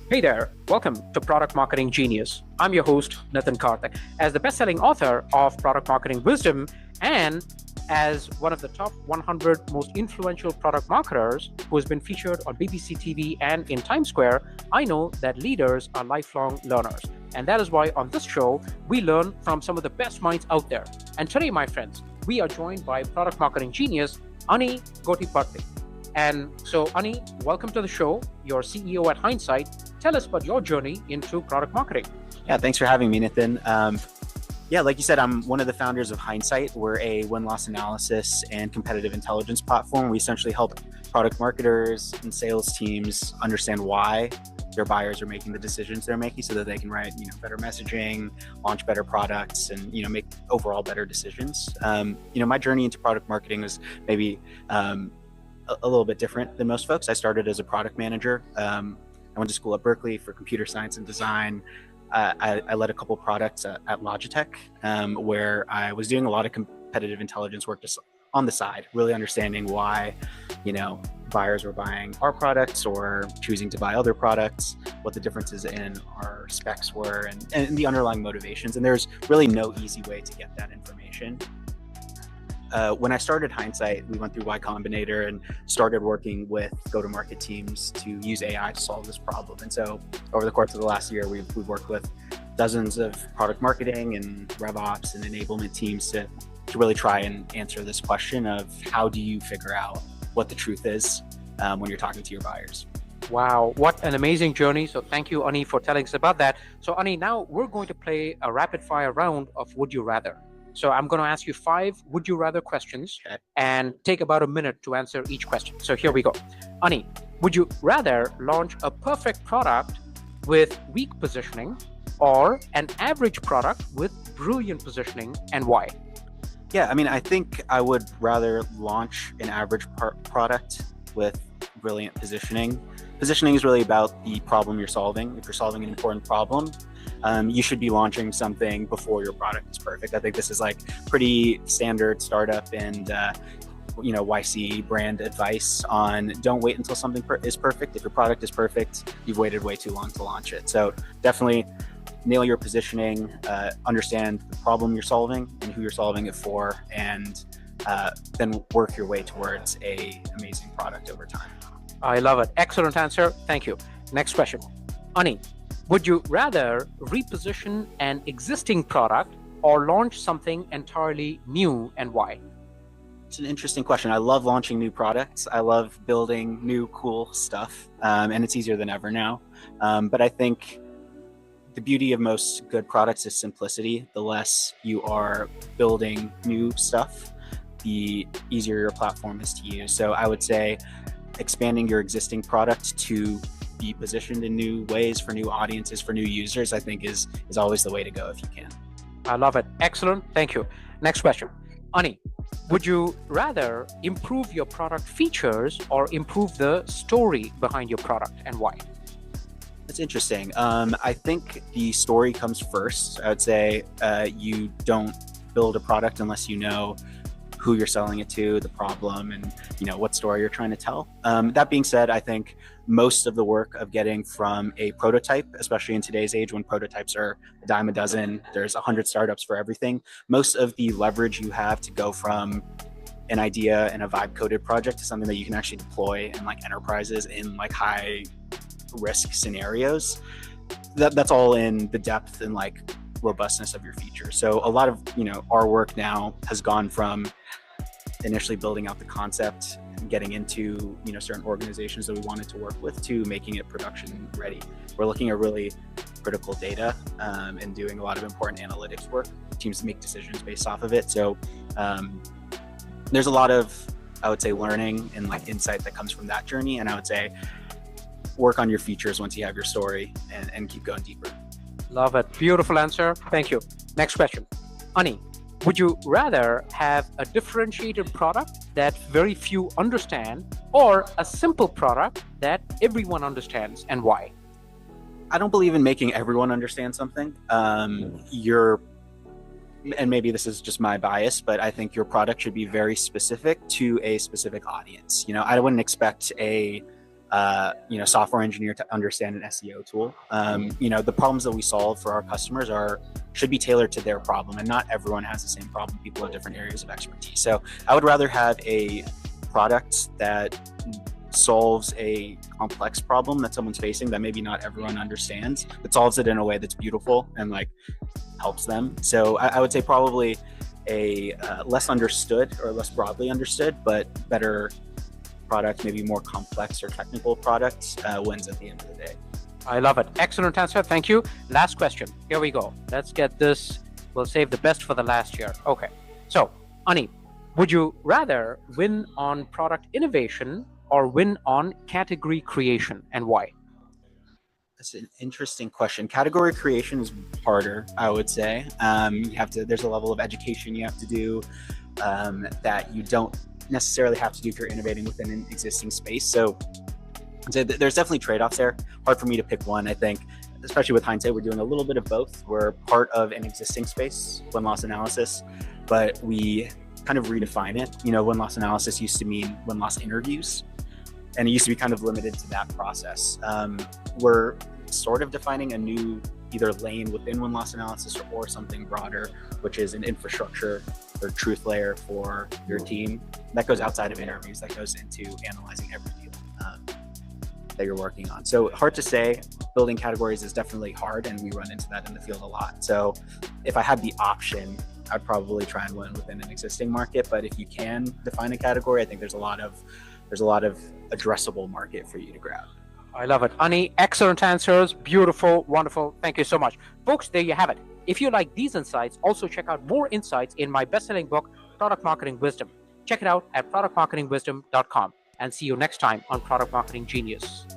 Hey there, welcome to Product Marketing Genius. I'm your host, Nitin Kartik. As the best-selling author of Product Marketing Wisdom and as one of the top 100 most influential product marketers who has been featured on BBC TV and in Times Square, I know that leaders are lifelong learners. And that is why on this show, we learn from some of the best minds out there. And today, my friends, we are joined by Product Marketing Genius, Ani Gottiparthy. And so, Ani, welcome to the show. You're CEO at Hindsight. Tell us about your journey into product marketing. Yeah, thanks for having me, Nitin. Like you said, I'm one of the founders of Hindsight. We're a win-loss analysis and competitive intelligence platform. We essentially help product marketers and sales teams understand why their buyers are making the decisions they're making so that they can write, better messaging, launch better products, and, make overall better decisions. My journey into product marketing was maybe a little bit different than most folks. I started as a product manager. I went to school at Berkeley for computer science and design. I led a couple products at Logitech, where I was doing a lot of competitive intelligence work just on the side, really understanding why, buyers were buying our products or choosing to buy other products, what the differences in our specs were, and the underlying motivations. And there's really no easy way to get that information. When I started Hindsight, we went through Y Combinator and started working with go-to-market teams to use AI to solve this problem. And so over the course of the last year, we've worked with dozens of product marketing and RevOps and enablement teams to really try and answer this question of how do you figure out what the truth is when you're talking to your buyers. Wow, what an amazing journey. So thank you, Ani, for telling us about that. So Ani, now we're going to play a rapid fire round of Would You Rather. So I'm going to ask you 5 would you rather questions and take about a minute to answer each question. So here we go. Ani, would you rather launch a perfect product with weak positioning or an average product with brilliant positioning, and why? Yeah, I think I would rather launch an average product with brilliant positioning. Positioning is really about the problem you're solving. If you're solving an important problem, you should be launching something before your product is perfect. I think this is like pretty standard startup and YC brand advice on don't wait until something is perfect. If your product is perfect, you've waited way too long to launch it. So definitely nail your positioning, understand the problem you're solving and who you're solving it for, and then work your way towards a amazing product over time. I love it. Excellent answer. Thank you. Next question. Ani, would you rather reposition an existing product or launch something entirely new, and why? It's an interesting question. I love launching new products. I love building new cool stuff, and it's easier than ever now. But I think the beauty of most good products is simplicity. The less you are building new stuff, the easier your platform is to use. So I would say expanding your existing product to be positioned in new ways for new audiences, for new users, I think is always the way to go if you can. I love it. Excellent. Thank you. Next question. Ani, would you rather improve your product features or improve the story behind your product, and why? That's interesting. I think the story comes first. I would say you don't build a product unless you know who you're selling it to, the problem, and what story you're trying to tell. That being said, I think most of the work of getting from a prototype, especially in today's age when prototypes are a dime a dozen, there's 100 startups for everything. Most of the leverage you have to go from an idea and a vibe coded project to something that you can actually deploy in like enterprises in like high risk scenarios, that's all in the depth and like robustness of your feature. So a lot of our work now has gone from initially building out the concept and getting into certain organizations that we wanted to work with to making it production ready. We're looking at really critical data and doing a lot of important analytics work. Teams make decisions based off of it. So there's a lot of, I would say, learning and like insight that comes from that journey. And I would say work on your features once you have your story and keep going deeper. Love it. Beautiful answer. Thank you. Next question. Ani, would you rather have a differentiated product that very few understand or a simple product that everyone understands, and why? I don't believe in making everyone understand something. And maybe this is just my bias, but I think your product should be very specific to a specific audience. I wouldn't expect a software engineer to understand an SEO tool. The problems that we solve for our customers should be tailored to their problem, and not everyone has the same problem. People have different areas of expertise. So I would rather have a product that solves a complex problem that someone's facing that maybe not everyone understands, but solves it in a way that's beautiful and like helps them. So I would say probably a less understood or less broadly understood, but better product, maybe more complex or technical products, wins at the end of the day. I love it. Excellent answer. Thank you. Last question. Here we go. Let's get this. We'll save the best for the last here. Okay. So, Ani, would you rather win on product innovation or win on category creation, and why? That's an interesting question. Category creation is harder, I would say. There's a level of education you have to do that you don't necessarily have to do if you're innovating within an existing space. So there's definitely trade-offs there. Hard for me to pick one. I think, especially with Hindsight, we're doing a little bit of both. We're part of an existing space, win-loss analysis, but we kind of redefine it. Win-loss analysis used to mean win-loss interviews, and it used to be kind of limited to that process. We're sort of defining a new either lane within win-loss analysis or something broader, which is an infrastructure or truth layer for your team that goes outside of interviews, that goes into analyzing every deal that you're working on. So hard to say. Building categories is definitely hard, and we run into that in the field a lot. So if I had the option, I'd probably try and win within an existing market. But if you can define a category, I think there's a lot of addressable market for you to grab. I love it. Ani, excellent answers. Beautiful, wonderful. Thank you so much. Folks, there you have it. If you like these insights, also check out more insights in my best-selling book, Product Marketing Wisdom. Check it out at productmarketingwisdom.com, and see you next time on Product Marketing Genius.